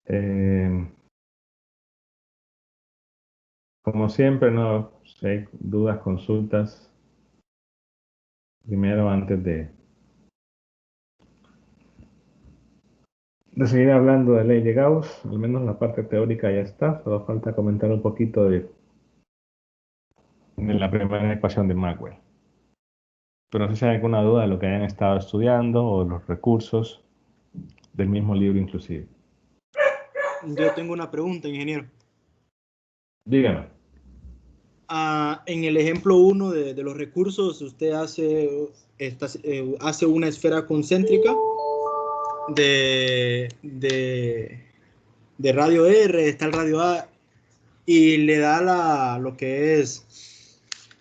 Eh, Como siempre, no sé, dudas, consultas, primero antes de seguir hablando de ley de Gauss, al menos la parte teórica ya está, solo falta comentar un poquito de la primera ecuación de Maxwell. Pero no sé si hay alguna duda de lo que hayan estado estudiando o los recursos del mismo libro inclusive. Yo tengo una pregunta, ingeniero. Dígame. En el ejemplo 1 de los recursos, usted hace una esfera concéntrica de radio R, está el radio A, y le da lo que es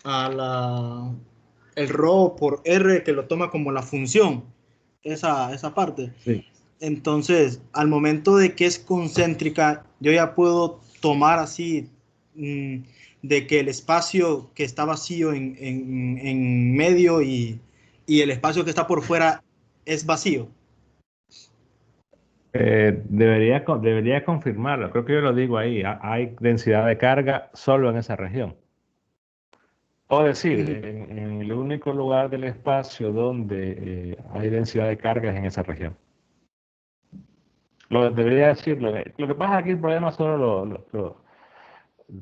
el ρ por R, que lo toma como la función, esa parte. Sí. Entonces, al momento de que es concéntrica, yo ya puedo tomar así, mm, de que el espacio que está vacío en medio y el espacio que está por fuera es vacío. Debería confirmarlo, creo que yo lo digo ahí, hay densidad de carga solo en esa región. O decir, Ujú. en el único lugar del espacio donde hay densidad de carga es en esa región. Debería decirlo. Lo que pasa aquí el problema solo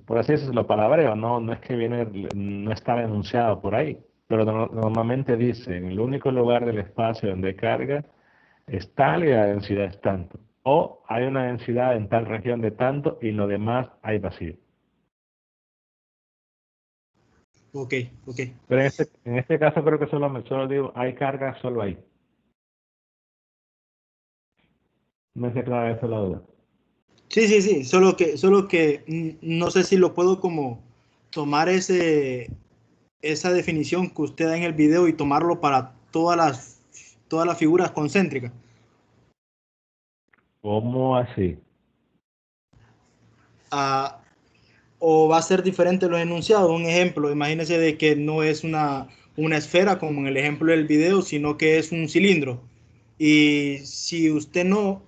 por así decirlo, lo palabreo, no es que viene, no está enunciado por ahí, pero normalmente dice, en el único lugar del espacio donde hay carga es tal y la densidad es tanto. O hay una densidad en tal región de tanto y lo demás hay vacío. Ok, ok. Pero en este caso creo que solo digo, hay carga solo ahí. No sé clara eso la duda. Sí, sí, sí, solo que no sé si lo puedo como tomar esa definición que usted da en el video y tomarlo para todas las figuras concéntricas. ¿Cómo así? Ah, o va a ser diferente los enunciados. Un ejemplo, imagínese de que no es una esfera como en el ejemplo del video, sino que es un cilindro. Y si usted no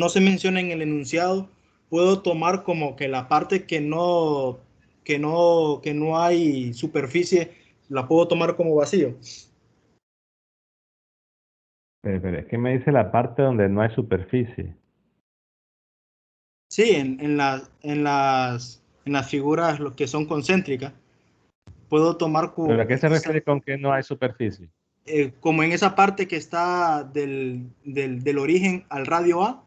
se menciona en el enunciado, puedo tomar como que la parte que no hay superficie, la puedo tomar como vacío. Pero es que me dice la parte donde no hay superficie. Sí, en las figuras lo que son concéntricas, puedo tomar ¿Pero a qué se refiere con que no hay superficie? como en esa parte que está del origen al radio A,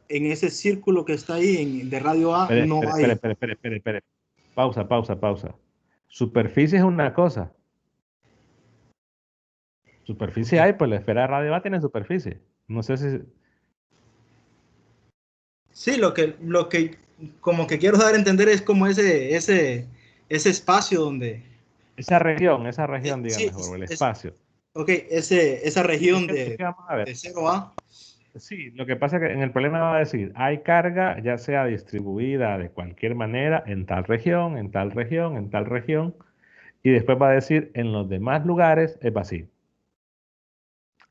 en ese círculo que está ahí de radio A Espere, no espere, espere, hay. espere, espere, espere, espere. Pausa, pausa, pausa. Superficie es una cosa. Superficie hay, pues la esfera de radio A tiene superficie. No sé si... Sí, lo que como que quiero dar a entender es como ese espacio donde, Esa región, diga sí, mejor, o el espacio. ok, esa Sí, región es que vamos a ver. de 0 a. Sí, lo que pasa es que en el problema va a decir, hay carga ya sea distribuida de cualquier manera en tal región, en tal región, en tal región, y después va a decir, en los demás lugares es vacío.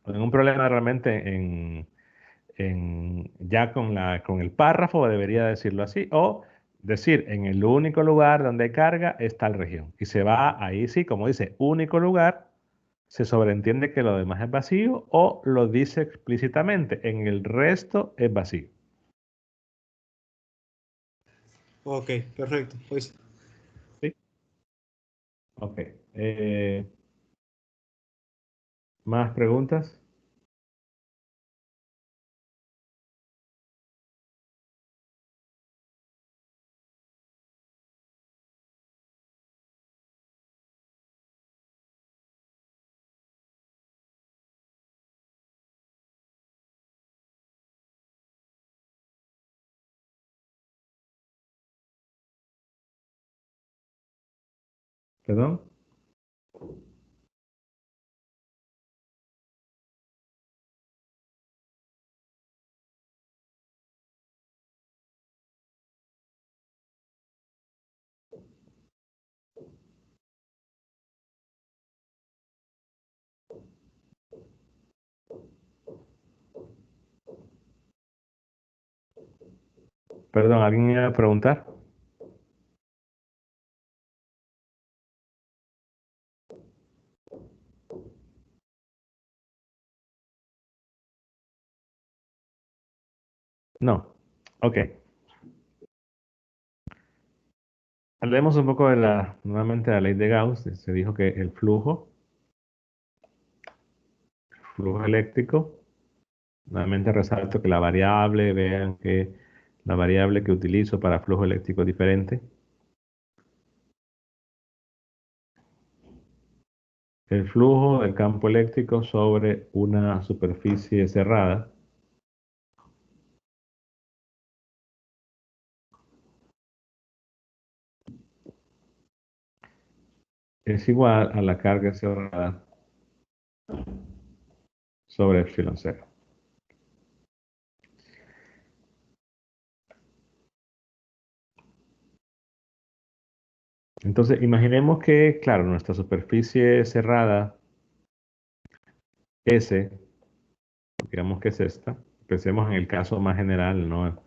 En un problema realmente ya con el párrafo debería decirlo así, o decir, en el único lugar donde hay carga es tal región. Y se va ahí sí, como dice, único lugar, se sobreentiende que lo demás es vacío o lo dice explícitamente, en el resto es vacío. Ok, perfecto. Pues ¿Sí? Ok. ¿Más preguntas? ¿Perdón? Perdón, ¿alguien iba a preguntar? No. Ok. Hablemos un poco de nuevamente de la ley de Gauss. Se dijo que el flujo eléctrico, nuevamente resalto que vean que la variable que utilizo para flujo eléctrico es diferente. El flujo del campo eléctrico sobre una superficie cerrada es igual a la carga cerrada sobre epsilon cero. Entonces, imaginemos que, claro, nuestra superficie cerrada S, digamos que es esta, pensemos en el caso más general, no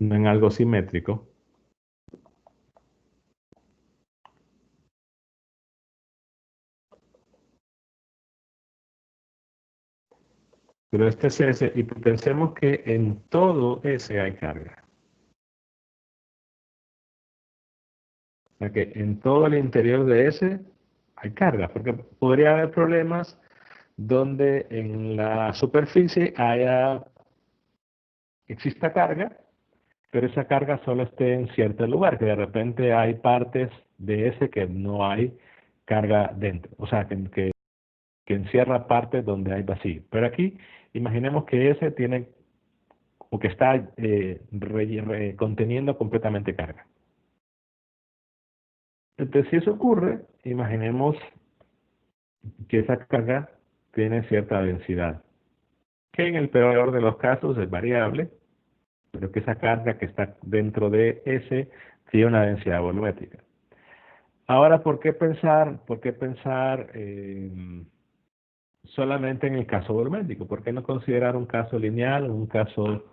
en algo simétrico. Pero este es S y pensemos que en todo S hay carga. O sea que en todo el interior de S hay carga, porque podría haber problemas donde en la superficie exista carga, pero esa carga solo esté en cierto lugar, que de repente hay partes de ese que no hay carga dentro, o sea, que encierra partes donde hay vacío. Pero aquí, imaginemos que ese tiene, o que está conteniendo completamente carga. Entonces, si eso ocurre, imaginemos que esa carga tiene cierta densidad, que en el peor de los casos es variable, pero que esa carga que está dentro de ese tiene una densidad volumétrica. Ahora, por qué pensar solamente en el caso volumétrico? ¿Por qué no considerar un caso lineal o un caso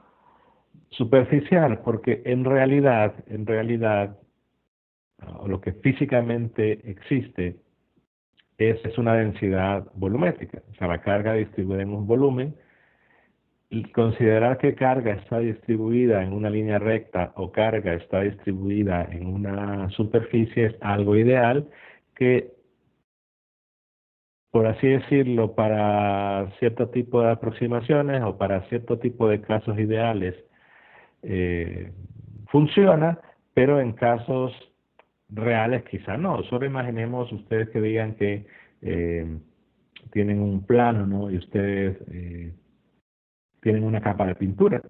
superficial? Porque en realidad, lo que físicamente existe es una densidad volumétrica. O sea, la carga distribuida en un volumen. Y considerar que carga está distribuida en una línea recta o carga está distribuida en una superficie es algo ideal que, por así decirlo, para cierto tipo de aproximaciones o para cierto tipo de casos ideales eh, funciona, pero en casos reales quizá no. Solo imaginemos ustedes que digan que eh, tienen un plano, ¿no? Y ustedes tienen una capa de pintura.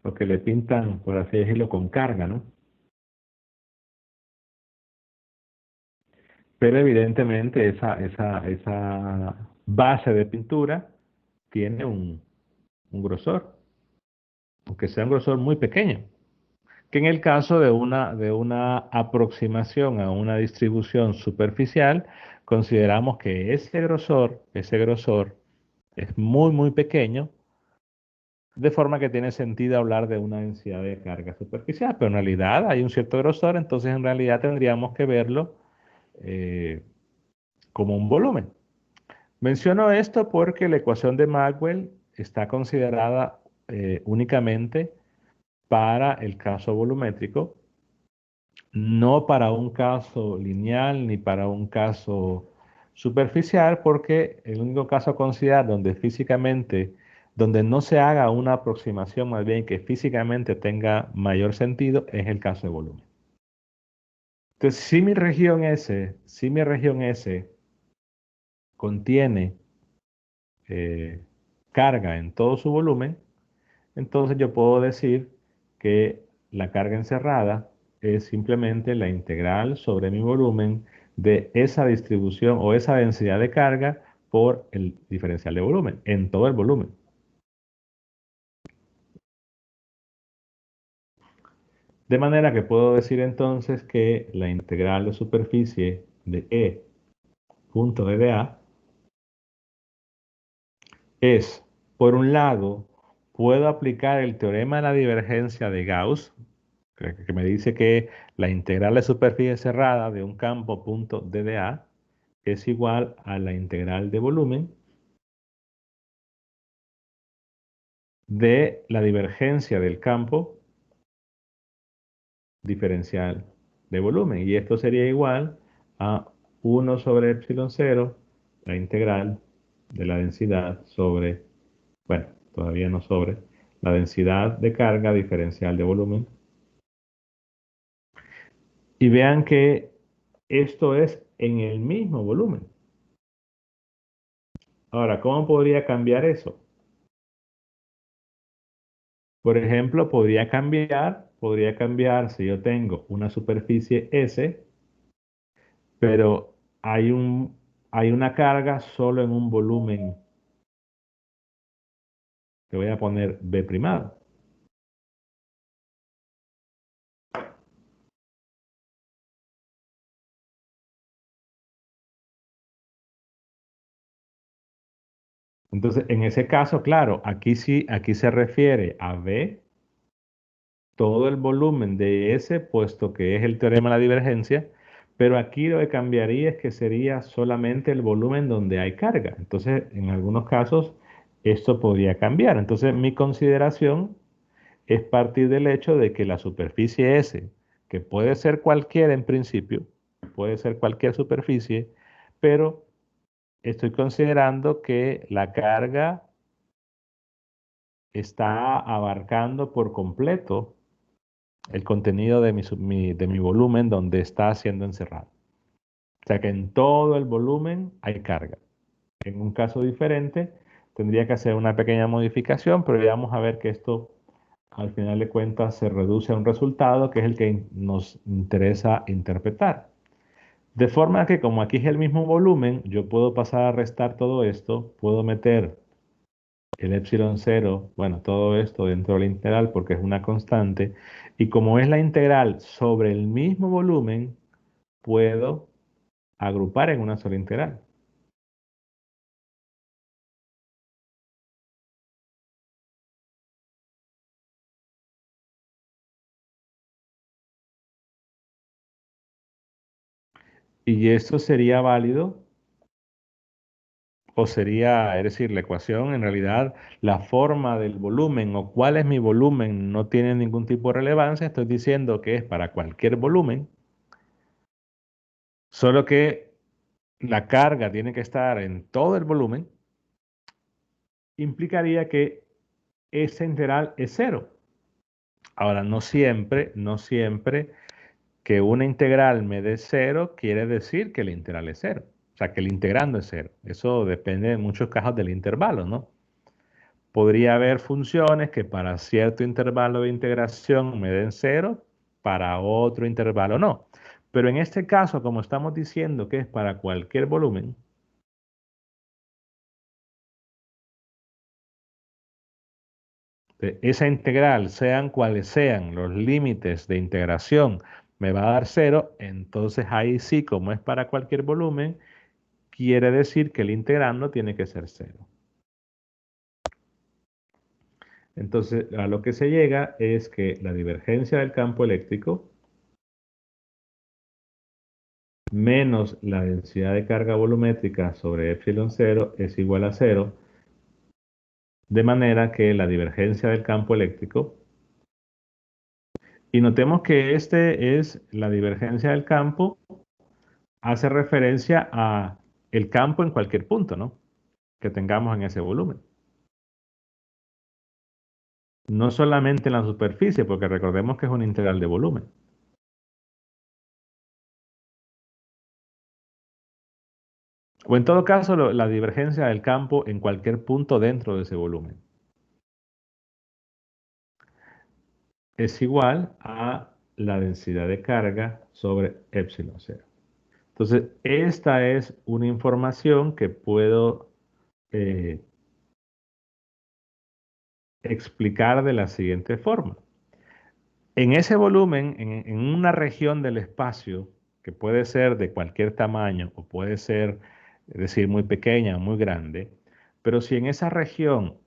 Lo que le pintan, por así decirlo, con carga, ¿no? Pero evidentemente esa base de pintura tiene un grosor, aunque sea un grosor muy pequeño, que en el caso de una aproximación a una distribución superficial, consideramos que ese grosor es muy, muy pequeño, de forma que tiene sentido hablar de una densidad de carga superficial, pero en realidad hay un cierto grosor, entonces en realidad tendríamos que verlo eh, como un volumen. Menciono esto porque la ecuación de Maxwell está considerada únicamente para el caso volumétrico, no para un caso lineal ni para un caso superficial, porque el único caso a considerar donde no se haga una aproximación, más bien que físicamente tenga mayor sentido, es el caso de volumen. Entonces, si mi región S contiene eh, carga en todo su volumen, entonces yo puedo decir que la carga encerrada es simplemente la integral sobre mi volumen de esa distribución o esa densidad de carga por el diferencial de volumen, en todo el volumen. De manera que puedo decir entonces que la integral de superficie de E punto de dA es Por un lado, puedo aplicar el teorema de la divergencia de Gauss, que me dice que la integral de superficie cerrada de un campo punto DDA es igual a la integral de volumen de la divergencia del campo diferencial de volumen. Y esto sería igual a 1 sobre epsilon 0, la integral de la densidad sobre, bueno, todavía no sobre, la densidad de carga diferencial de volumen. Y vean que esto es en el mismo volumen. Ahora, ¿cómo podría cambiar eso? Por ejemplo, podría cambiar si yo tengo una superficie S, pero hay una carga solo en un volumen que voy a poner B primado. Entonces, en ese caso, claro, aquí sí, aquí se refiere a B, todo el volumen de S, puesto que es el teorema de la divergencia, pero aquí lo que cambiaría es que sería solamente el volumen donde hay carga. Entonces, en algunos casos, esto podría cambiar. Entonces, mi consideración es partir del hecho de que la superficie S, que puede ser cualquiera en principio, puede ser cualquier superficie, pero estoy considerando que la carga está abarcando por completo el contenido de mi volumen donde está siendo encerrado. O sea que en todo el volumen hay carga. En un caso diferente, tendría que hacer una pequeña modificación, pero ya vamos a ver que esto, al final de cuentas, se reduce a un resultado que es el que nos interesa interpretar. De forma que como aquí es el mismo volumen, yo puedo pasar a restar todo esto, puedo meter el epsilon cero, bueno, todo esto dentro de la integral porque es una constante, y como es la integral sobre el mismo volumen, puedo agrupar en una sola integral. Y esto sería válido, o sería, es decir, la ecuación, en realidad, la forma del volumen o cuál es mi volumen no tiene ningún tipo de relevancia. Estoy diciendo que es para cualquier volumen, solo que la carga tiene que estar en todo el volumen, implicaría que esa integral es cero. Ahora, no siempre que una integral me dé cero quiere decir que la integral es cero. O sea, que el integrando es cero. Eso depende en muchos casos del intervalo, ¿no? Podría haber funciones que para cierto intervalo de integración me den cero, para otro intervalo no. Pero en este caso, como estamos diciendo que es para cualquier volumen, esa integral, sean cuales sean los límites de integración, me va a dar cero, entonces ahí sí, como es para cualquier volumen, quiere decir que el integrando tiene que ser cero. Entonces, a lo que se llega es que la divergencia del campo eléctrico menos la densidad de carga volumétrica sobre epsilon 0 es igual a cero, de manera que la divergencia del campo eléctrico, y notemos que este es la divergencia del campo, hace referencia a el campo en cualquier punto, ¿no? Que tengamos en ese volumen. No solamente en la superficie, porque recordemos que es una integral de volumen. O en todo caso, la divergencia del campo en cualquier punto dentro de ese volumen es igual a la densidad de carga sobre epsilon 0. Entonces, esta es una información que puedo eh, explicar de la siguiente forma. En ese volumen, en una región del espacio, que puede ser de cualquier tamaño o puede ser, es decir, muy pequeña o muy grande, pero si en esa región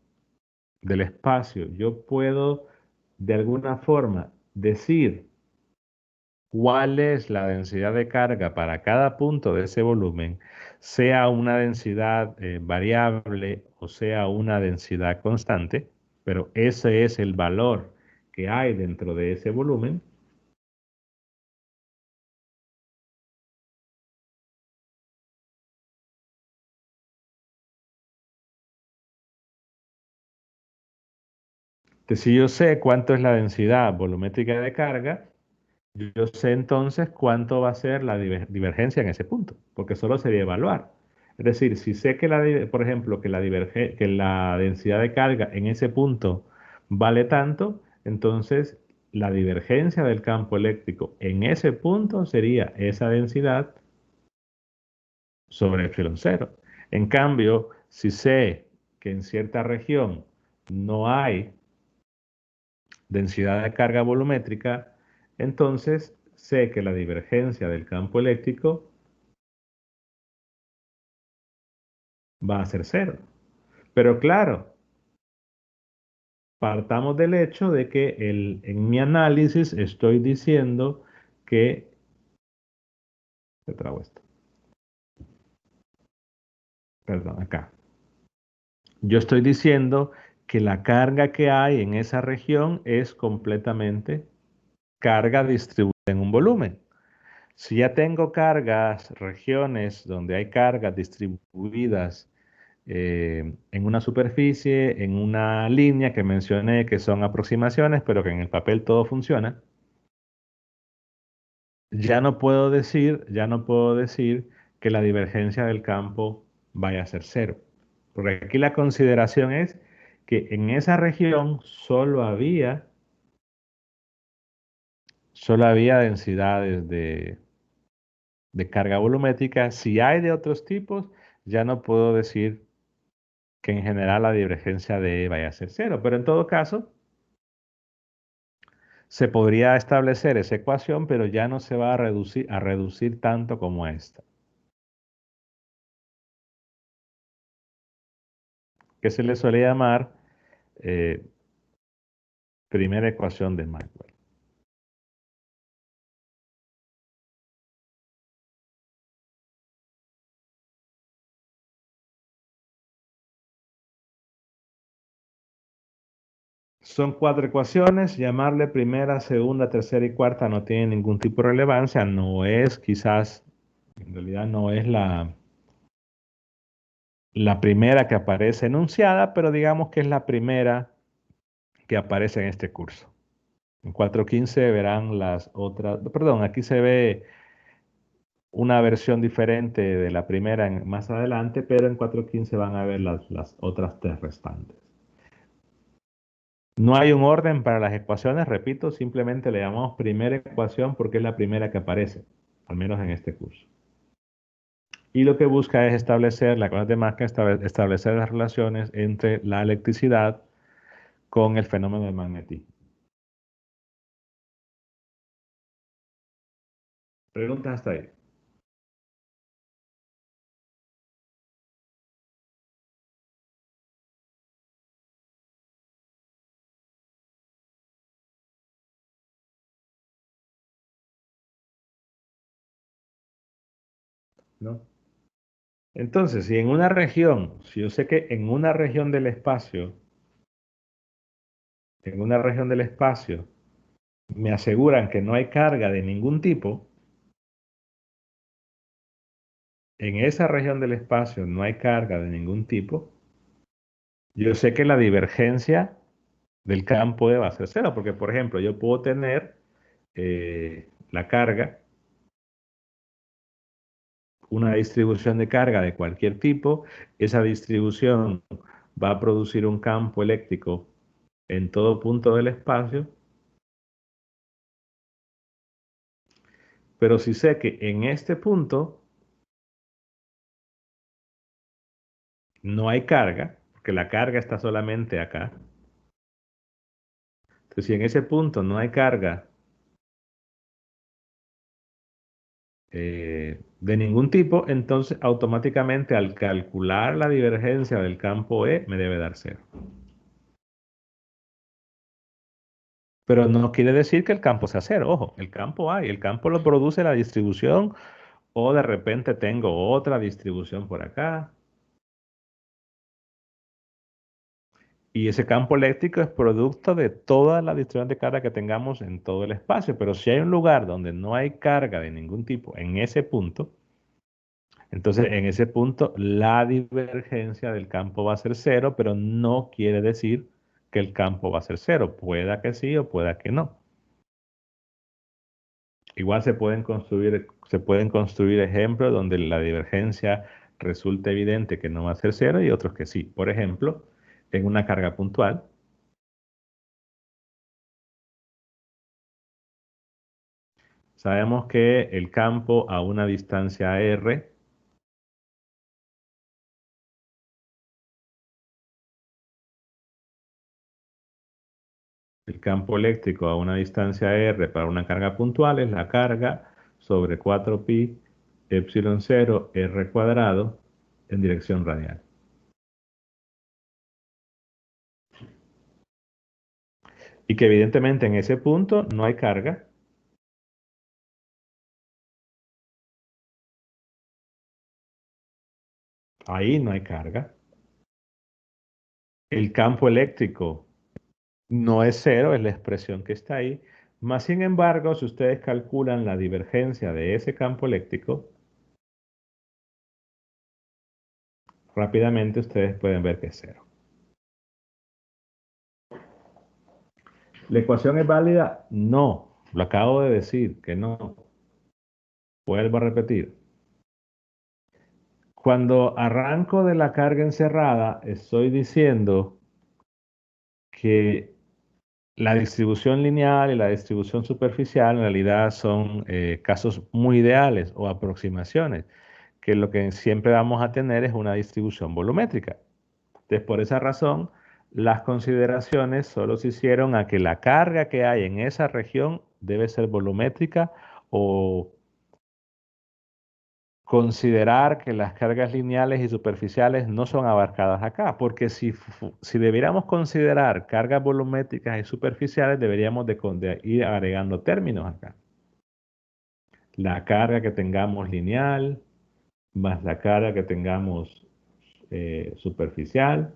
del espacio, yo puedo de alguna forma decir cuál es la densidad de carga para cada punto de ese volumen, sea una densidad variable o sea una densidad constante, pero ese es el valor que hay dentro de ese volumen. Entonces, si yo sé cuánto es la densidad volumétrica de carga, yo sé entonces cuánto va a ser la divergencia en ese punto, porque solo sería evaluar. Es decir, si sé que por ejemplo, que la densidad de carga en ese punto vale tanto, entonces la divergencia del campo eléctrico en ese punto sería esa densidad sobre epsilon cero. En cambio, si sé que en cierta región no hay densidad de carga volumétrica, entonces sé que la divergencia del campo eléctrico va a ser cero. Pero claro, partamos del hecho de que en mi análisis estoy diciendo que, ¿qué trago esto? Perdón, acá. Yo estoy diciendo que la carga que hay en esa región es completamente carga distribuida en un volumen. Si ya tengo cargas, regiones donde hay cargas distribuidas en una superficie, en una línea que mencioné que son aproximaciones, pero que en el papel todo funciona, ya no puedo decir que la divergencia del campo vaya a ser cero. Porque aquí la consideración es que en esa región solo había densidades de carga volumétrica. Si hay de otros tipos, ya no puedo decir que en general la divergencia de E vaya a ser cero. Pero en todo caso, se podría establecer esa ecuación, pero ya no se va a reducir tanto como esta, que se le suele llamar eh, primera ecuación de Maxwell. Son cuatro ecuaciones, llamarle primera, segunda, tercera y cuarta no tiene ningún tipo de relevancia, no es quizás, en realidad no es la primera que aparece enunciada, pero digamos que es la primera que aparece en este curso. En 4.15 verán las otras, perdón, aquí se ve una versión diferente de la primera más adelante, pero en 4.15 van a ver las otras tres restantes. No hay un orden para las ecuaciones, repito, simplemente le llamamos primera ecuación porque es la primera que aparece, al menos en este curso. Y lo que busca es establecer, la ecuación de Maxwell, establecer las relaciones entre la electricidad con el fenómeno del magnetismo. ¿Preguntas hasta ahí? ¿No? Entonces, si yo sé que en una región del espacio, me aseguran que no hay carga de ningún tipo, en esa región del espacio no hay carga de ningún tipo, yo sé que la divergencia del campo E va a ser cero, porque por ejemplo yo puedo tener la carga, una distribución de carga de cualquier tipo, esa distribución va a producir un campo eléctrico en todo punto del espacio, pero si sé que en este punto no hay carga, porque la carga está solamente acá, entonces si en ese punto no hay carga de ningún tipo, entonces automáticamente al calcular la divergencia del campo E me debe dar cero. Pero no quiere decir que el campo sea cero. Ojo, el campo hay, el campo lo produce la distribución o de repente tengo otra distribución por acá. Y ese campo eléctrico es producto de toda la distribución de carga que tengamos en todo el espacio. Pero si hay un lugar donde no hay carga de ningún tipo en ese punto, entonces en ese punto la divergencia del campo va a ser cero, pero no quiere decir que el campo va a ser cero. Pueda que sí o pueda que no. Igual se pueden construir ejemplos donde la divergencia resulta evidente que no va a ser cero y otros que sí. Por ejemplo, en una carga puntual, sabemos que el campo a una distancia r, el campo eléctrico a una distancia r para una carga puntual es la carga sobre 4pi epsilon 0 r cuadrado en dirección radial. Y que evidentemente en ese punto no hay carga. Ahí no hay carga. El campo eléctrico no es cero, es la expresión que está ahí. Más sin embargo, si ustedes calculan la divergencia de ese campo eléctrico, rápidamente ustedes pueden ver que es cero. ¿La ecuación es válida? No, lo acabo de decir que no. Vuelvo a repetir. Cuando arranco de la carga encerrada, estoy diciendo que la distribución lineal y la distribución superficial en realidad son casos muy ideales o aproximaciones, que lo que siempre vamos a tener es una distribución volumétrica. Entonces, por esa razón, las consideraciones solo se hicieron a que la carga que hay en esa región debe ser volumétrica o considerar que las cargas lineales y superficiales no son abarcadas acá, porque si debiéramos considerar cargas volumétricas y superficiales, deberíamos de ir agregando términos acá. La carga que tengamos lineal, más la carga que tengamos superficial,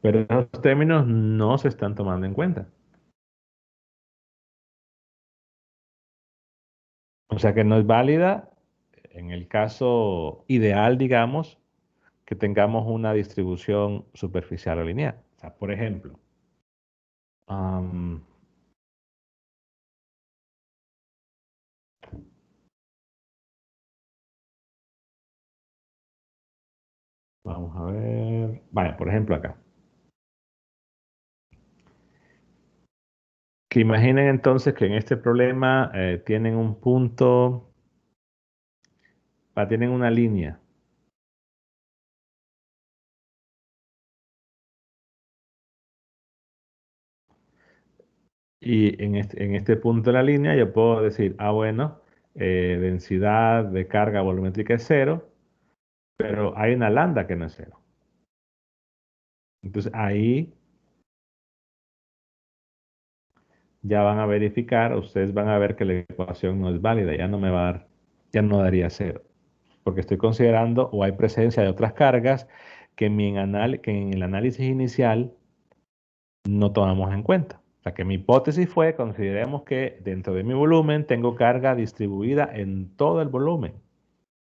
pero esos términos no se están tomando en cuenta. O sea que no es válida en el caso ideal, digamos, que tengamos una distribución superficial o lineal. O sea, por ejemplo, am, vamos a ver, vale, por ejemplo acá. Que imaginen entonces que en este problema tienen un punto, tienen una línea. Y en este punto de la línea yo puedo decir, bueno, densidad de carga volumétrica es cero, pero hay una lambda que no es cero. Entonces ahí ya van a verificar, ustedes van a ver que la ecuación no es válida, ya no me va a dar, ya no daría cero, porque estoy considerando o hay presencia de otras cargas que en el análisis inicial no tomamos en cuenta. O sea que mi hipótesis fue, consideremos que dentro de mi volumen tengo carga distribuida en todo el volumen.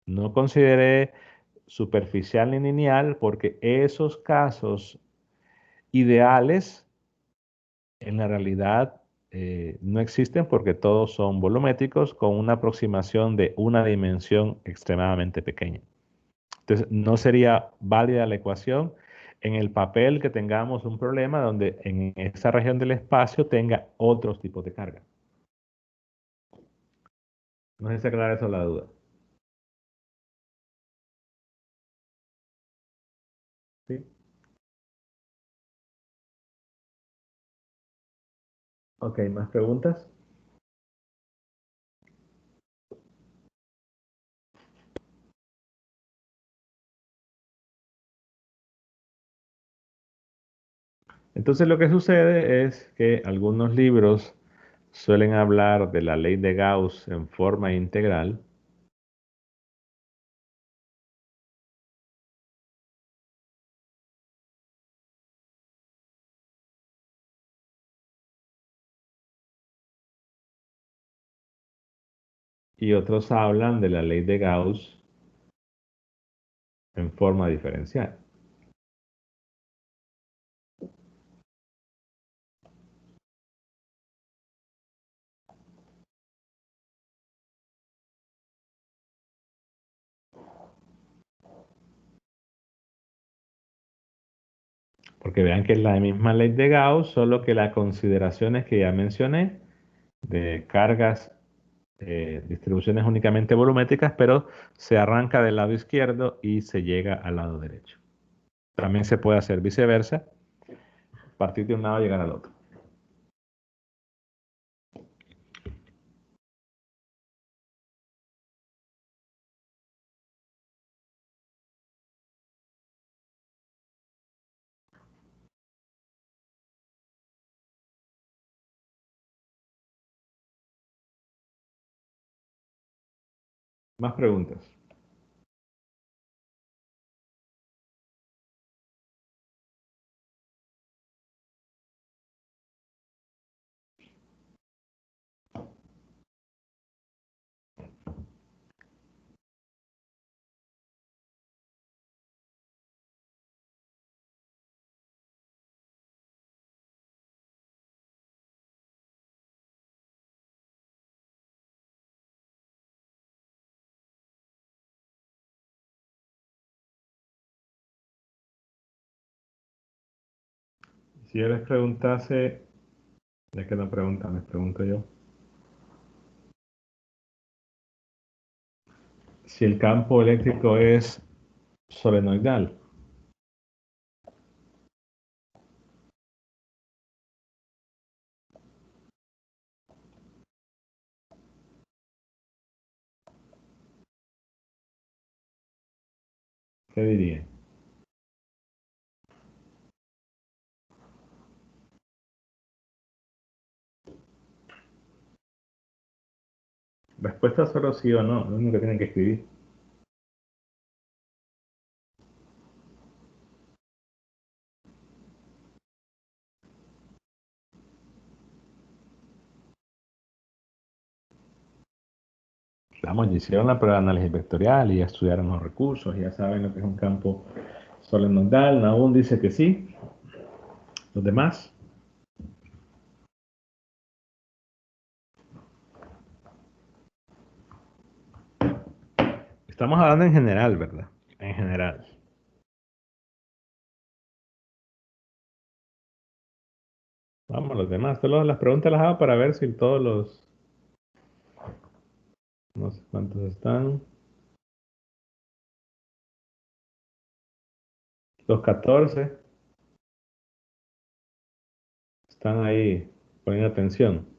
No consideré superficial ni lineal porque esos casos ideales en la realidad no existen porque todos son volumétricos con una aproximación de una dimensión extremadamente pequeña. Entonces, no sería válida la ecuación en el papel que tengamos un problema donde en esa región del espacio tenga otros tipos de carga. No sé si aclara eso la duda. ¿Sí? Ok, ¿más preguntas? Entonces lo que sucede es que algunos libros suelen hablar de la ley de Gauss en forma integral y otros hablan de la ley de Gauss en forma diferencial. Porque vean que es la misma ley de Gauss, solo que las consideraciones que ya mencioné de cargas, distribuciones únicamente volumétricas, pero se arranca del lado izquierdo y se llega al lado derecho. También se puede hacer viceversa, partir de un lado y llegar al otro. Más preguntas. Si yo les preguntase, ya que no preguntan, les pregunto yo. Si el campo eléctrico es solenoidal, ¿qué dirían? Respuesta solo sí o no, lo único que tienen que escribir. Vamos, ya hicieron la prueba de análisis vectorial y ya estudiaron los recursos, ya saben lo que es un campo solenoidal. Nahum dice que sí. Los demás, estamos hablando en general, ¿verdad? En general. Vamos, los demás. Solo las preguntas las hago para ver si todos los, no sé cuántos están. Los 14 están ahí poniendo atención.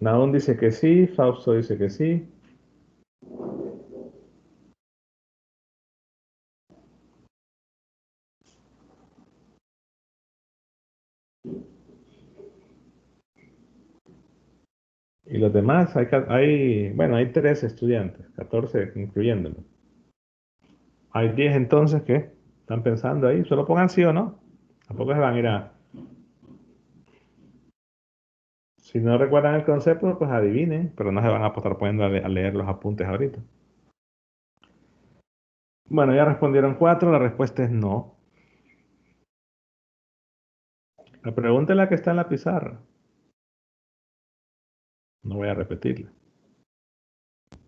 Nahum dice que sí, Fausto dice que sí. Y los demás, bueno, hay 13 estudiantes, 14 incluyéndolo. Hay 10 entonces que están pensando ahí, solo pongan sí o no. Tampoco se van a ir a... Si no recuerdan el concepto, pues adivinen, pero no se van a estar poniendo a leer los apuntes ahorita. Bueno, ya respondieron 4, la respuesta es no. La pregunta es la que está en la pizarra. No voy a repetirla.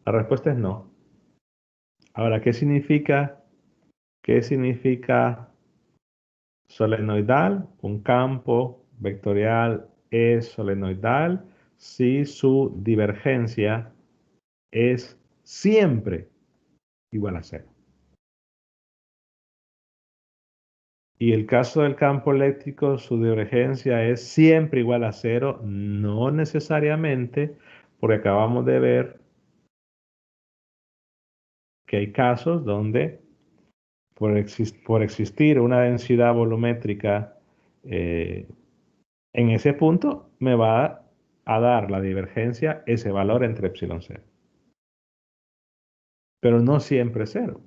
La respuesta es no. Ahora, ¿qué significa solenoidal? Un campo vectorial es solenoidal si su divergencia es siempre igual a cero. Y el caso del campo eléctrico, su divergencia es siempre igual a cero, no necesariamente, porque acabamos de ver que hay casos donde, por existir una densidad volumétrica en ese punto, me va a dar la divergencia ese valor entre epsilon cero. Pero no siempre cero.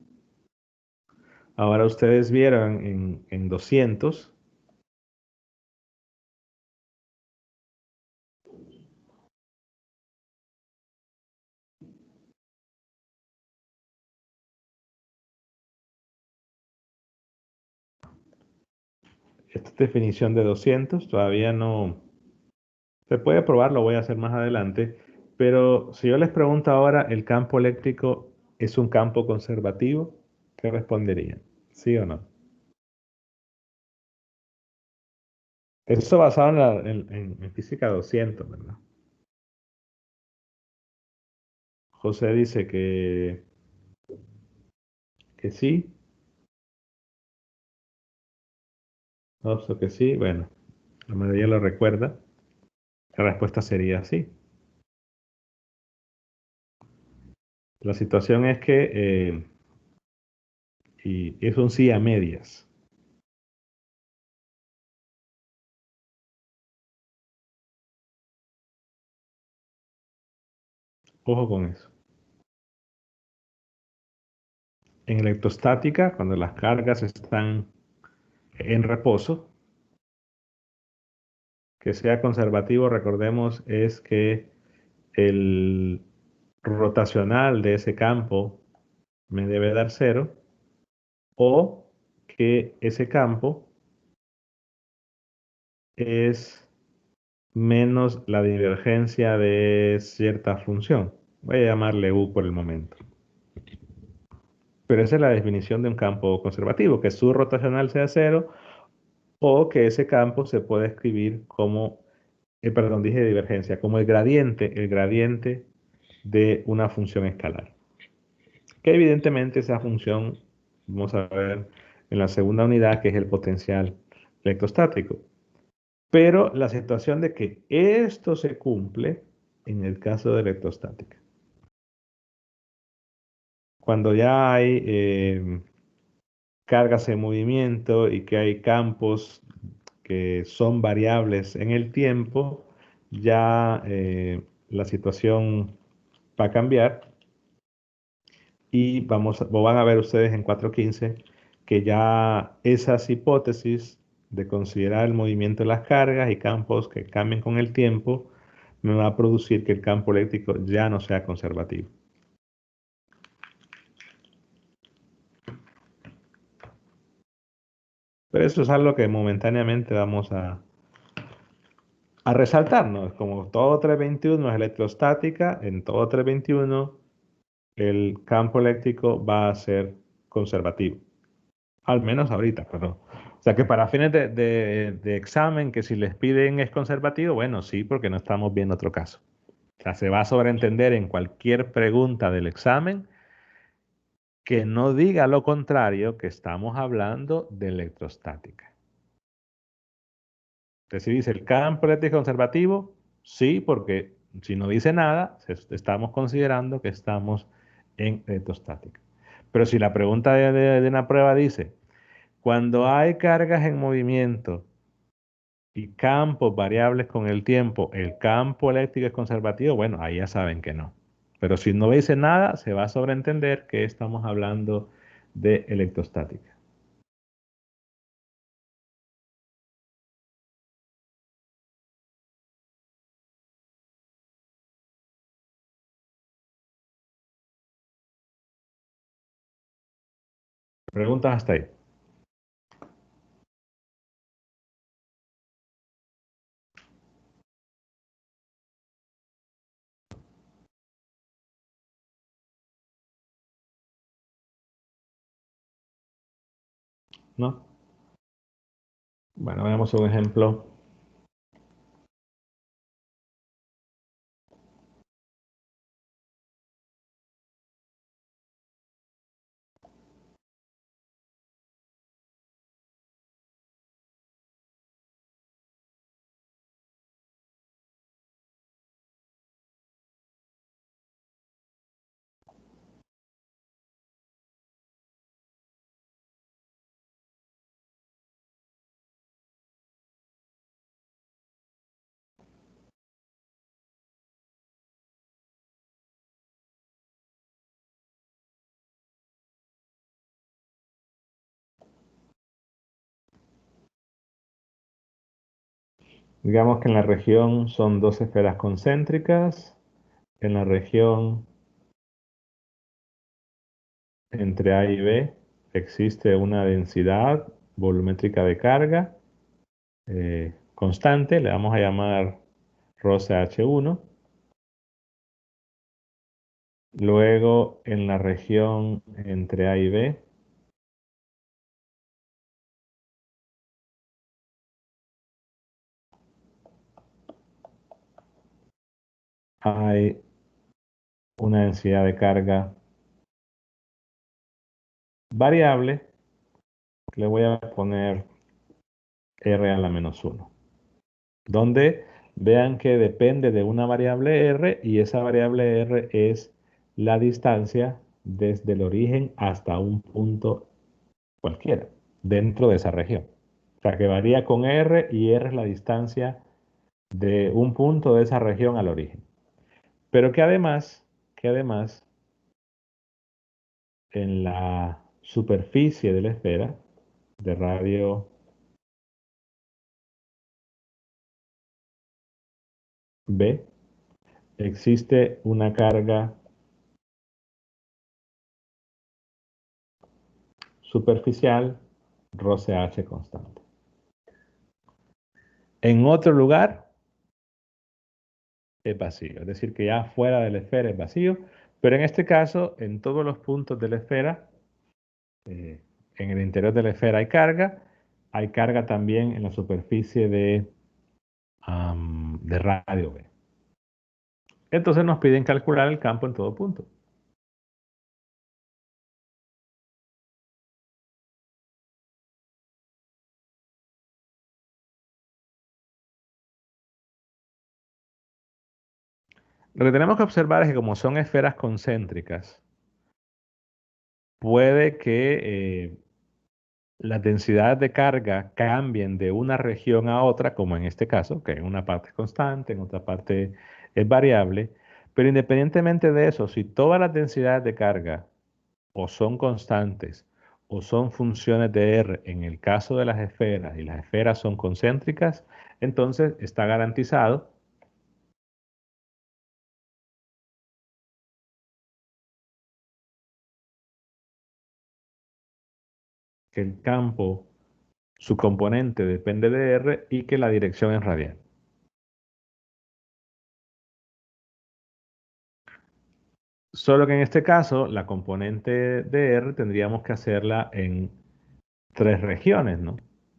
Ahora ustedes vieron en 200, esta definición de 200 todavía no se puede probar, lo voy a hacer más adelante, pero si yo les pregunto ahora, ¿el campo eléctrico es un campo conservativo? ¿Qué responderían? ¿Sí o no? Eso basado en física 200, ¿verdad? José dice que sí, Oso que sí, bueno, la mayoría lo recuerda. La respuesta sería sí. La situación es que y es un sí a medias. Ojo con eso. En electrostática, cuando las cargas están en reposo, que sea conservativo, recordemos, es que el rotacional de ese campo me debe dar cero o que ese campo es menos la divergencia de cierta función. Voy a llamarle U por el momento. Pero esa es la definición de un campo conservativo, que su rotacional sea cero o que ese campo se puede escribir como, perdón, dije divergencia, como el gradiente de una función escalar. Que evidentemente esa función, vamos a ver en la segunda unidad, que es el potencial electrostático. Pero la situación de que esto se cumple en el caso de electrostática. Cuando ya hay cargas en movimiento y que hay campos que son variables en el tiempo, ya la situación va a cambiar y van a ver ustedes en 4.15 que ya esas hipótesis de considerar el movimiento de las cargas y campos que cambien con el tiempo me va a producir que el campo eléctrico ya no sea conservativo. Pero eso es algo que momentáneamente vamos a resaltarnos. Como todo 321 es electrostática, en todo 321 el campo eléctrico va a ser conservativo. Al menos ahorita, perdón. O sea que para fines de examen, que si les piden es conservativo, bueno, sí, porque no estamos viendo otro caso. O sea, se va a sobreentender en cualquier pregunta del examen que no diga lo contrario, que estamos hablando de electrostática. Entonces, si dice el campo eléctrico conservativo, sí, porque si no dice nada, estamos considerando que estamos en electrostática. Pero si la pregunta de una prueba dice, cuando hay cargas en movimiento y campos variables con el tiempo, ¿el campo eléctrico es conservativo? Bueno, ahí ya saben que no. Pero si no dice nada, se va a sobreentender que estamos hablando de electrostática. ¿Preguntas hasta ahí? ¿No? Bueno, veamos un ejemplo. Digamos que en la región son dos esferas concéntricas. En la región entre A y B existe una densidad volumétrica de carga constante, le vamos a llamar roce H1. Luego en la región entre A y B hay una densidad de carga variable, que le voy a poner R a la -1, donde vean que depende de una variable R y esa variable R es la distancia desde el origen hasta un punto cualquiera dentro de esa región. O sea que varía con R y R es la distancia de un punto de esa región al origen. Pero que además en la superficie de la esfera de radio B existe una carga superficial roce H constante. En otro lugar es vacío, es decir, que ya fuera de la esfera es vacío, pero en este caso, en todos los puntos de la esfera, eh, en el interior de la esfera hay carga también en la superficie de radio B. Entonces nos piden calcular el campo en todo punto. Lo que tenemos que observar es que como son esferas concéntricas, puede que las densidades de carga cambien de una región a otra, como en este caso, que en una parte es constante, en otra parte es variable, pero independientemente de eso, si todas las densidades de carga o son constantes o son funciones de R en el caso de las esferas y las esferas son concéntricas, entonces está garantizado que el campo, su componente depende de R y que la dirección es radial. Solo que en este caso, la componente de R tendríamos que hacerla en tres regiones, ¿no?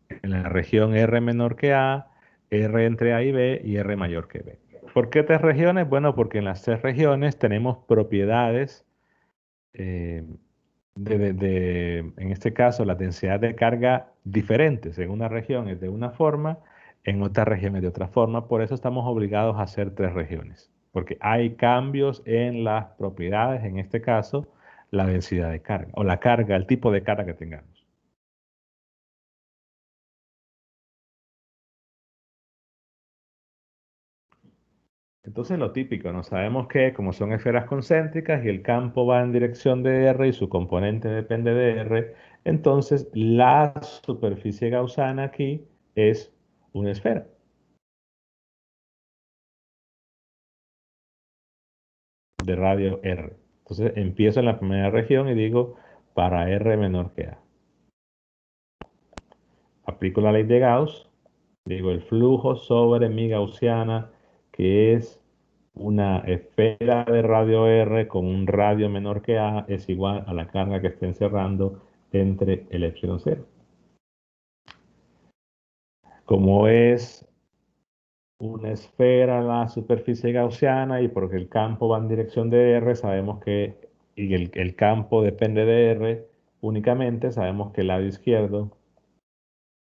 En la región R menor que A, R entre A y B y R mayor que B. ¿Por qué tres regiones? Bueno, porque en las tres regiones tenemos propiedades eh, en este caso, la densidad de carga diferentes. En una región es de una forma, en otra región es de otra forma. Por eso estamos obligados a hacer tres regiones, porque hay cambios en las propiedades, en este caso, la densidad de carga o la carga, el tipo de carga que tengamos. Entonces, lo típico, ¿no? Sabemos que como son esferas concéntricas y el campo va en dirección de R y su componente depende de R, entonces la superficie gaussana aquí es una esfera de radio R. Entonces empiezo en la primera región y digo para R menor que A. Aplico la ley de Gauss, digo el flujo sobre mi gaussiana, que es una esfera de radio R con un radio menor que A, es igual a la carga que esté encerrando entre el epsilon cero. Como es una esfera la superficie gaussiana y porque el campo va en dirección de R, sabemos que, y el campo depende de R únicamente, sabemos que el lado izquierdo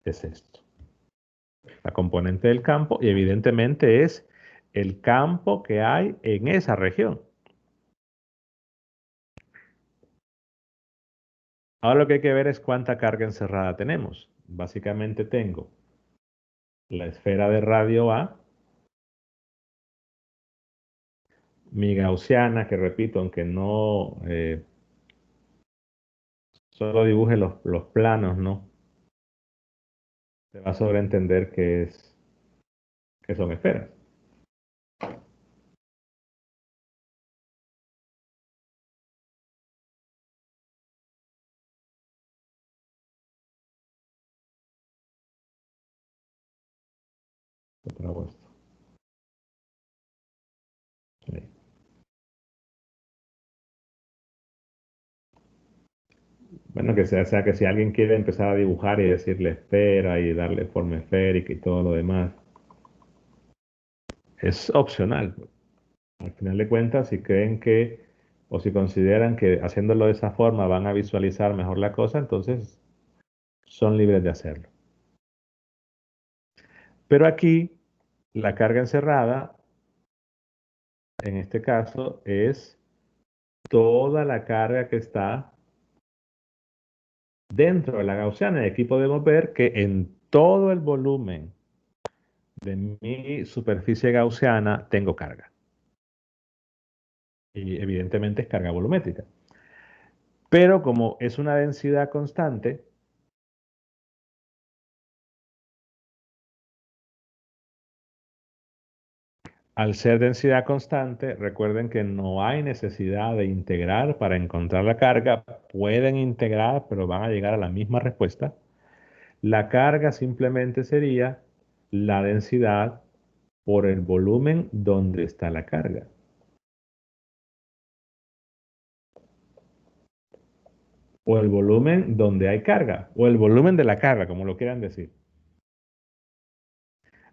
es esto, la componente del campo, y evidentemente es el campo que hay en esa región. Ahora lo que hay que ver es cuánta carga encerrada tenemos. Básicamente tengo la esfera de radio A, mi gaussiana, que repito, aunque no solo dibuje los planos, ¿no? Se va a sobreentender que es que son esferas. Otra vuelta. Ahí. Bueno, que sea que si alguien quiere empezar a dibujar y decirle esfera y darle forma esférica y todo lo demás, es opcional. Al final de cuentas, si creen que o si consideran que haciéndolo de esa forma van a visualizar mejor la cosa, entonces son libres de hacerlo. Pero aquí, la carga encerrada, en este caso, es toda la carga que está dentro de la gaussiana. Y aquí podemos ver que en todo el volumen de mi superficie gaussiana tengo carga. Y evidentemente es carga volumétrica. Pero como es una densidad constante, al ser densidad constante, recuerden que no hay necesidad de integrar para encontrar la carga. Pueden integrar, pero van a llegar a la misma respuesta. La carga simplemente sería la densidad por el volumen donde está la carga. O el volumen donde hay carga, o el volumen de la carga, como lo quieran decir.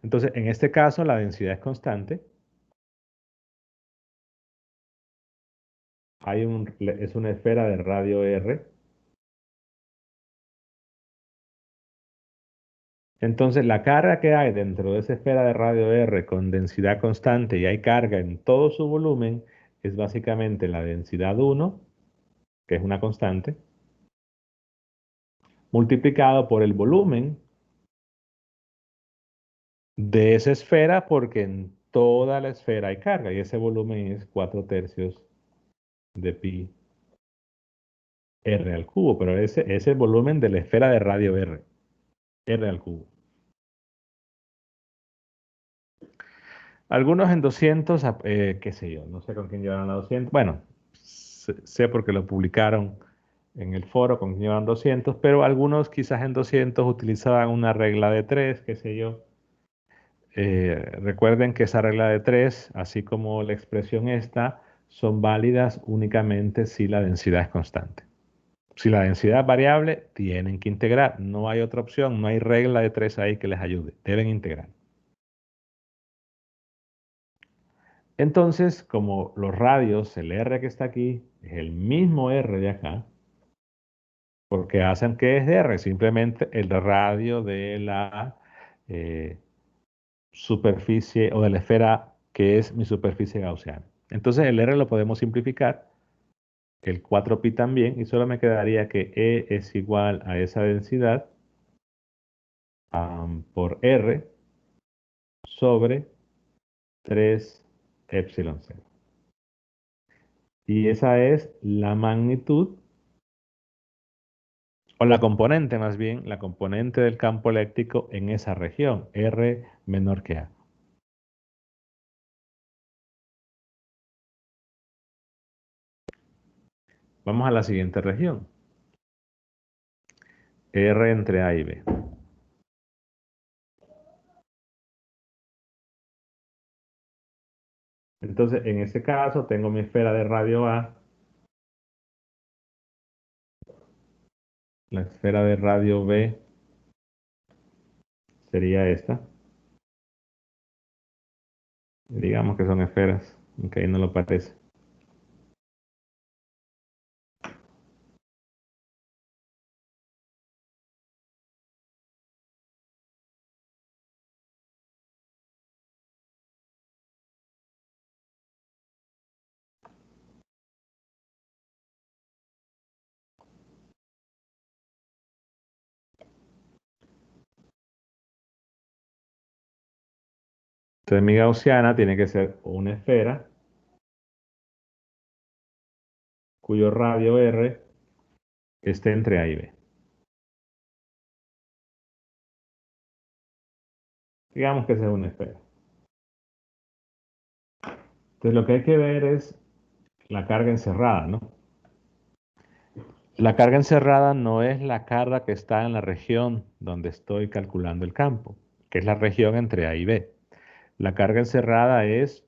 Entonces, en este caso, la densidad es constante. Es una esfera de radio R. Entonces, la carga que hay dentro de esa esfera de radio R con densidad constante y hay carga en todo su volumen es básicamente la densidad 1, que es una constante, multiplicado por el volumen de esa esfera, porque en toda la esfera hay carga y ese volumen es 4/3 de pi r al cubo, pero ese es el volumen de la esfera de radio r al cubo. Algunos en 200, qué sé yo, no sé con quién llevaron la 200. Bueno, sé porque lo publicaron en el foro con quién llevaron 200, pero algunos quizás en 200 utilizaban una regla de 3, qué sé yo. Recuerden que esa regla de 3, así como la expresión esta, son válidas únicamente si la densidad es constante. Si la densidad es variable, tienen que integrar. No hay otra opción, no hay regla de 3 ahí que les ayude. Deben integrar. Entonces, como los radios, el R que está aquí es el mismo R de acá, porque hacen que es R, simplemente el radio de la eh, superficie o de la esfera que es mi superficie gaussiana. Entonces el R lo podemos simplificar, el 4pi también, y solo me quedaría que E es igual a esa densidad por R sobre 3 epsilon 0. Y esa es la magnitud, o la componente más bien, la componente del campo eléctrico en esa región, R menor que A. Vamos a la siguiente región, R entre A y B. Entonces, en ese caso, tengo mi esfera de radio A, la esfera de radio B sería esta. Digamos que son esferas, aunque ahí no lo parece. Entonces, mi gaussiana tiene que ser una esfera cuyo radio R esté entre A y B. Digamos que esa es una esfera. Entonces lo que hay que ver es la carga encerrada, ¿no? La carga encerrada no es la carga que está en la región donde estoy calculando el campo, que es la región entre A y B. La carga encerrada es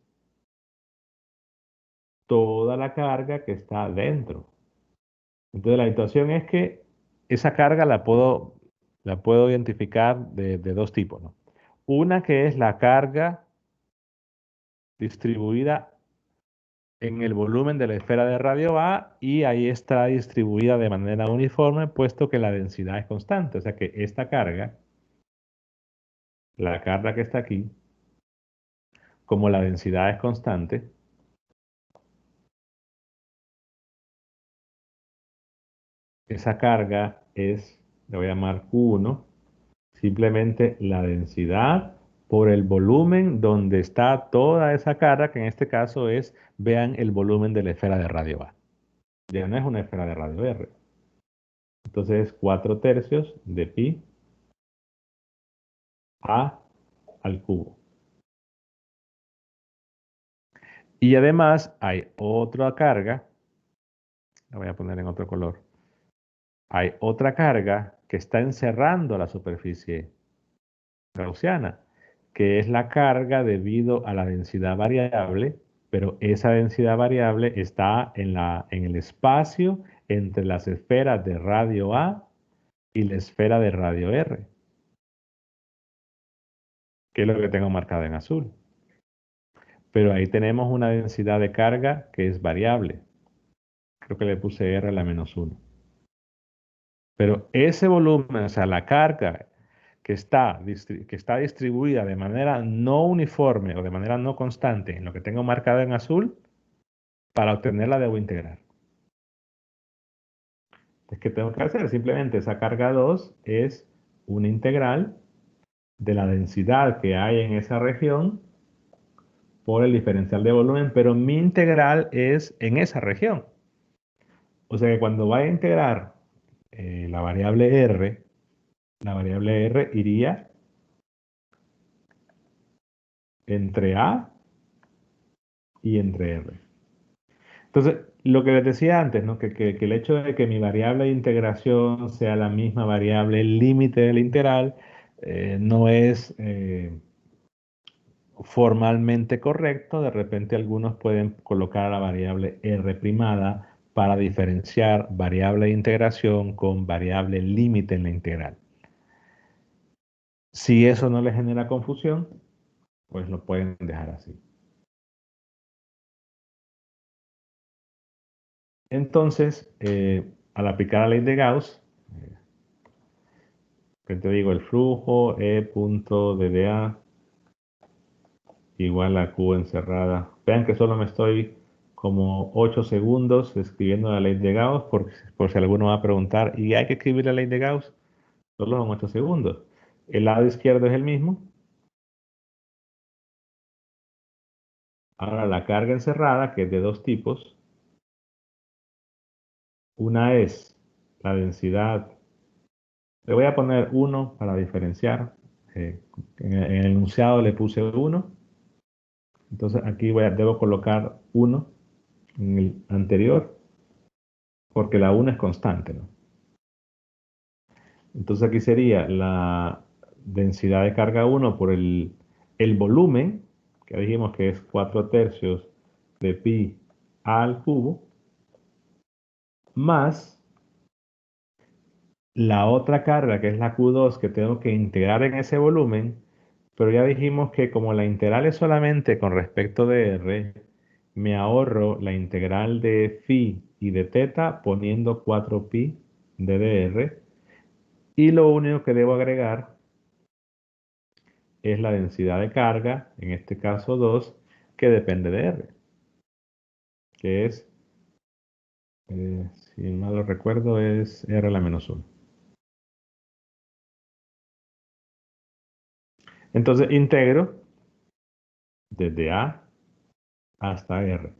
toda la carga que está dentro. Entonces la situación es que esa carga la puedo identificar de dos tipos, ¿no? Una que es la carga distribuida en el volumen de la esfera de radio A y ahí está distribuida de manera uniforme puesto que la densidad es constante. O sea que esta carga, la carga que está aquí, como la densidad es constante, esa carga es, le voy a llamar Q1, simplemente la densidad por el volumen donde está toda esa carga, que en este caso es, vean, el volumen de la esfera de radio A. Ya no es una esfera de radio R. Entonces es 4 tercios de pi a al cubo. Y además hay otra carga, la voy a poner en otro color. Hay otra carga que está encerrando la superficie gaussiana, que es la carga debido a la densidad variable, pero esa densidad variable está en el espacio entre las esferas de radio A y la esfera de radio R, que es lo que tengo marcado en azul. Pero ahí tenemos una densidad de carga que es variable. Creo que le puse R a la -1. Pero ese volumen, o sea, la carga que está distribuida de manera no uniforme o de manera no constante en lo que tengo marcado en azul, para obtenerla debo integrar. Entonces, ¿qué tengo que hacer? Simplemente esa carga 2 es una integral de la densidad que hay en esa región por el diferencial de volumen, pero mi integral es en esa región. O sea que cuando vaya a integrar la variable R iría entre A y entre R. Entonces, lo que les decía antes, ¿no? Que el hecho de que mi variable de integración sea la misma variable límite de la integral, no es formalmente correcto. De repente algunos pueden colocar a la variable R primada para diferenciar variable de integración con variable límite en la integral. Si eso no les genera confusión, pues lo pueden dejar así. Entonces, al aplicar la ley de Gauss, que te digo, el flujo E punto DDA igual a Q encerrada. Vean que solo me estoy como 8 segundos escribiendo la ley de Gauss, por si alguno va a preguntar, ¿y hay que escribir la ley de Gauss? Solo son 8 segundos. El lado izquierdo es el mismo. Ahora la carga encerrada, que es de dos tipos. Una es la densidad. Le voy a poner 1 para diferenciar. En el enunciado le puse 1. Entonces aquí debo colocar 1 en el anterior, porque la 1 es constante, ¿no? Entonces aquí sería la densidad de carga 1 por el volumen, que dijimos que es 4 tercios de pi al cubo, más la otra carga, que es la Q2, que tengo que integrar en ese volumen, pero ya dijimos que como la integral es solamente con respecto de R, me ahorro la integral de phi y de teta poniendo 4pi de dr, y lo único que debo agregar es la densidad de carga, en este caso 2, que depende de R, que es, si mal lo recuerdo, es R a la -1. Entonces integro desde A hasta R.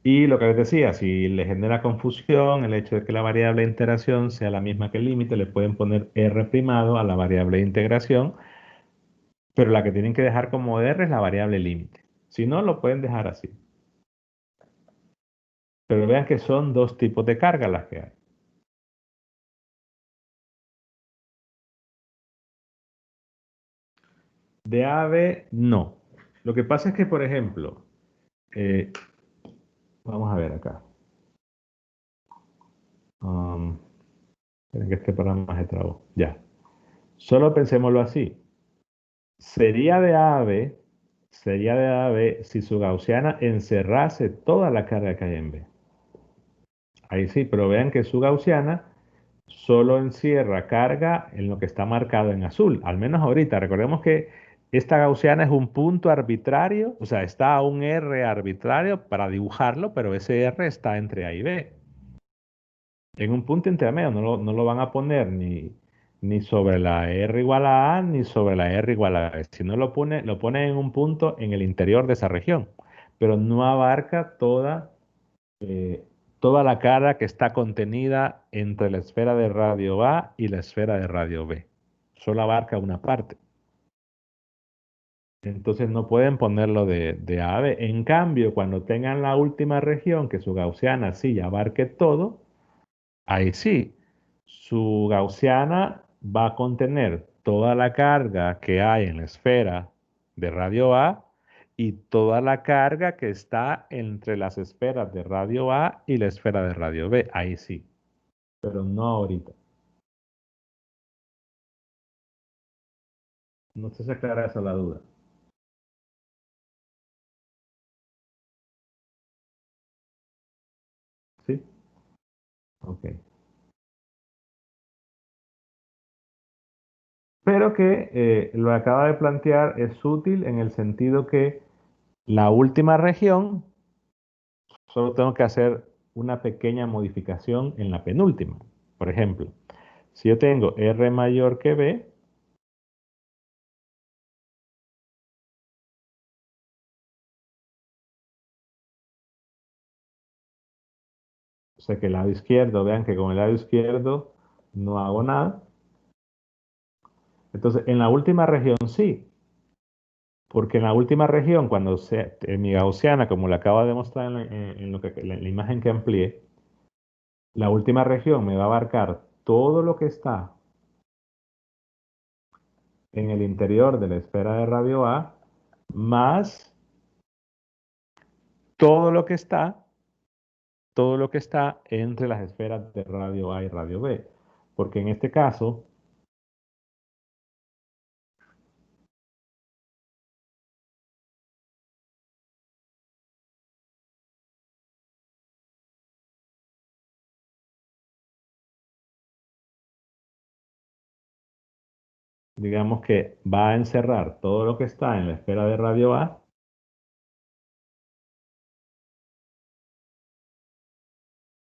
Y lo que les decía, si les genera confusión el hecho de que la variable de integración sea la misma que el límite, le pueden poner R primado a la variable de integración, pero la que tienen que dejar como R es la variable límite. Si no, lo pueden dejar así. Pero vean que son dos tipos de carga las que hay. De A a B, no. Lo que pasa es que, por ejemplo, eh, vamos a ver acá. Um, esperen que este programa se trabó. Ya. Solo pensémoslo así. Sería de A a B, sería de A a B si su gaussiana encerrase toda la carga que hay en B. Ahí sí, pero vean que su gaussiana solo encierra carga en lo que está marcado en azul, al menos ahorita. Recordemos que esta gaussiana es un punto arbitrario, o sea, está a un R arbitrario para dibujarlo, pero ese R está entre A y B. En un punto intermedio no lo van a poner ni sobre la R igual a A ni sobre la R igual a B. Si no lo pone en un punto en el interior de esa región, pero no abarca eh, toda la cara que está contenida entre la esfera de radio A y la esfera de radio B. Solo abarca una parte. Entonces no pueden ponerlo de A a B. En cambio, cuando tengan la última región, que su gaussiana sí ya abarque todo, ahí sí, su gaussiana va a contener toda la carga que hay en la esfera de radio A y toda la carga que está entre las esferas de radio A y la esfera de radio B. Ahí sí, pero no ahorita. No sé si aclara esa la duda. ¿Sí? Ok. Pero que lo acaba de plantear es útil en el sentido que la última región solo tengo que hacer una pequeña modificación en la penúltima. Por ejemplo, si yo tengo R mayor que B, o sea que el lado izquierdo, vean que con el lado izquierdo no hago nada. Entonces, en la última región sí, porque en la última región, cuando en mi gaussiana, como le acabo de mostrar en lo que, la imagen que amplié, la última región me va a abarcar todo lo que está en el interior de la esfera de radio A, más todo lo que está todo lo que está entre las esferas de radio A y radio B. Porque en este caso, digamos que va a encerrar todo lo que está en la esfera de radio A